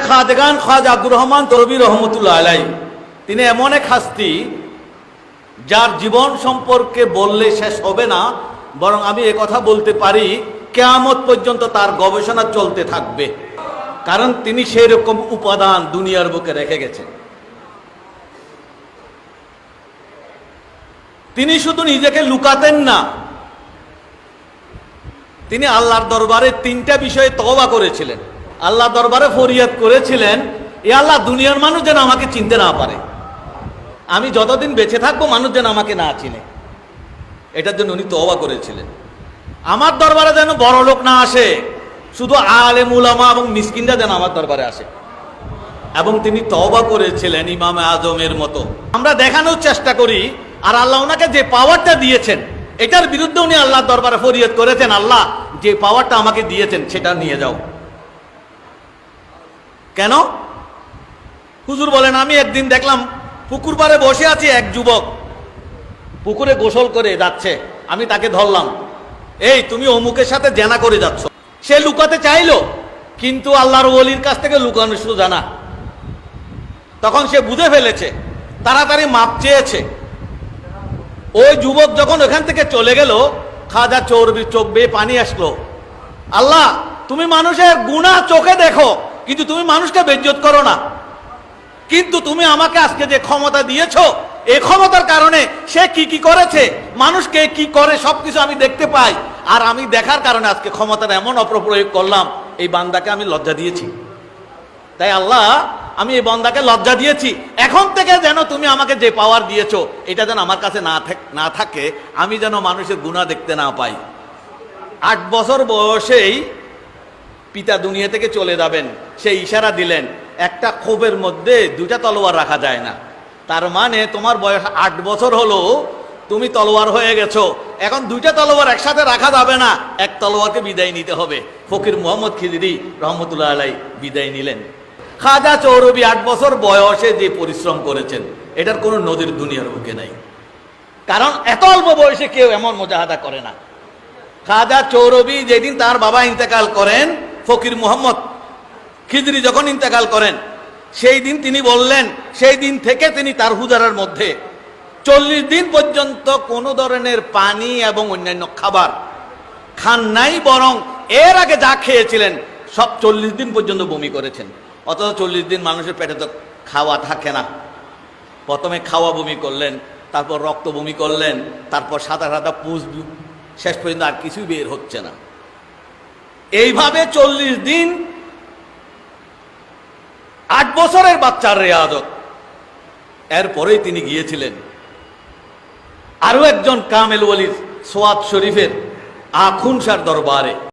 খাদেগান খাজা আব্দুর রহমান তরবি রহমতুল্লাহ আলাই, তিনি এমন এক হাস্তি যার জীবন সম্পর্কে বললে শেষ হবে না, বরং আমি কথা বলতে পারি কিয়ামত পর্যন্ত তার গবেষণা চলতে থাকবে, কারণ তিনি সেই রকম উপাদান দুনিয়ার বুকে রেখে গেছেন। তিনি শুধু নিজেকে লুকাতেন না, তিনি আল্লাহর দরবারে তিনটা বিষয়ে তওবা করেছিলেন। আল্লাহ দরবারে ফরিয়াদ করেছিলেন, এ আল্লাহ, দুনিয়ার মানুষ যেন আমাকে চিনতে না পারে, আমি যতদিন বেঁচে থাকবো মানুষ যেন আমাকে না চিনে, এটার জন্য উনি তওবা করেছিলেন। আমার দরবারে যেন বড় লোক না আসে, শুধু আলেম উলামা এবং মিসকিনরা যেন আমার দরবারে আসে। এবং তিনি তওবা করেছিলেন ইমামে আজমের মতো। আমরা দেখানোর চেষ্টা করি, আর আল্লাহ ওনাকে যে পাওয়ারটা দিয়েছেন এটার বিরুদ্ধে উনি আল্লাহর দরবারে ফরিয়াদ করেছেন, আল্লাহ যে পাওয়ারটা আমাকে দিয়েছেন সেটা নিয়ে যাও। কেন? হুজুর বলেন, আমি একদিন দেখলাম পুকুর পাড়ে বসে আছে এক যুবক, পুকুরে গোসল করে যাচ্ছে, আমি তাকে ধরলাম, এই তুমি অমুকের সাথে জেনা করে যাচ্ছ। সে লুকাতে চাইলো, কিন্তু আল্লাহর ওলির কাছ থেকে লুকানো শুধু জানা। তখন সে বুঝে ফেলেছে, তাড়াতাড়ি মাপ চেয়েছে। ওই যুবক যখন ওখান থেকে চলে গেল, খাজা চর্বির চোখ বেয়ে পানি আসলো। আল্লাহ, তুমি মানুষের গুনাহ চোখে দেখো, কিন্তু তুমি মানুষকে বেইজ্জত করো না। কিন্তু তুমি আমাকে আজকে যে ক্ষমতা দিয়েছো, এই ক্ষমতার কারণে সে কি কি করেছে, মানুষকে কি করে সবকিছু আমি দেখতে পাই, আর আমি দেখার কারণে আজকে ক্ষমতার এমন অপপ্রয়োগ করলাম, এই বান্দাকে আমি লজ্জা দিয়েছি। তাই আল্লাহ, আমি এই বান্দাকে লজ্জা দিয়েছি, এখন থেকে যেন তুমি আমাকে যে পাওয়ার দিয়েছো এটা যেন আমার কাছে না থাকে, আমি যেন মানুষের গুনাহ দেখতে না পাই। 8 বছর বয়সেই পিতা দুনিয়া থেকে চলে যাবেন, সেই ইশারা দিলেন, একটা খোপের মধ্যে 2টা তলোয়ার রাখা যায় না। তার মানে তোমার বয়স 8 বছর হলো, তুমি তলোয়ার হয়ে গেছো, এখন 2টা তলোয়ার একসাথে রাখা যাবে না, এক তলোয়ারকে বিদায় নিতে হবে। ফকির মুহাম্মদ খিজরি রহমতুল্লাহ আলাই বিদায় নিলেন। খাজা চৌরবি 8 বছর বয়সে যে পরিশ্রম করেছেন, এটার কোনো নজির দুনিয়ার বুকে নাই, কারণ এত অল্প বয়সে কেউ এমন মুজাহাদা করে না। খাজা চৌরবি যেদিন তার বাবা ইন্তেকাল করেন, ফকির মুহাম্মদ খিজরি যখন ইন্তেকাল করেন, সেই দিন তিনি বললেন, সেই দিন থেকে তিনি তার হুজারার মধ্যে 40 দিন পর্যন্ত কোনো ধরনের পানি এবং অন্যান্য খাবার খান নাই, বরং এর আগে যা খেয়েছিলেন সব 40 দিন পর্যন্ত বমি করেছেন। অথচ 40 দিন মানুষের পেটে তো খাওয়া থাকে না। প্রথমে খাওয়া বমি করলেন, তারপর রক্ত বমি করলেন, তারপর সাদা সাদা পুষ, শেষ পর্যন্ত আর কিছুই বের হচ্ছে না। এইভাবে 40 দিন 8 বছরের বাচ্চার রেয়াজত। এরপরেই তিনি গিয়েছিলেন আরো একজন কামেল ওলির সোয়াদ শরীফের আখুনসার দরবারে।